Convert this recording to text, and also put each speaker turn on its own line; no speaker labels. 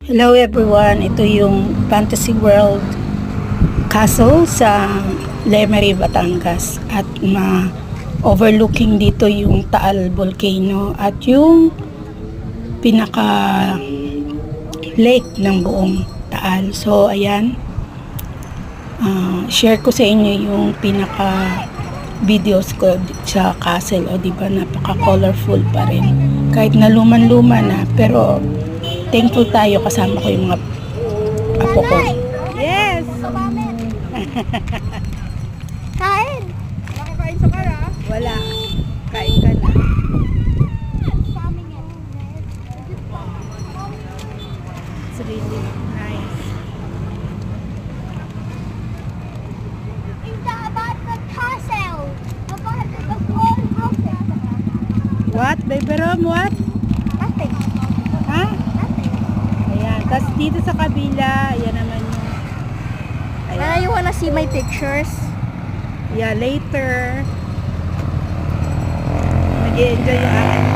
Hello everyone, ito yung Fantasy World Castle sa Lemery, Batangas at overlooking dito yung Taal Volcano at yung pinaka lake ng buong Taal. So ayan, share ko sa inyo yung pinaka videos ko sa castle. O diba, napaka colorful pa rin kahit na luman-luma na, pero thankful tayo, kasama ko yung mga apo ko. Yes!
Kain!
Wala ka kain sa kara?
Wala. Kain ka na. It's really nice.
Is that about the castle? About the old broken?
What? Baby Rom, what?
Nothing.
Ha?
Nothing.
Ayan. Tapos dito sa kabila, ayan naman yung...
You wanna see my pictures?
Yeah, later. Mag-i-enjoy yung aking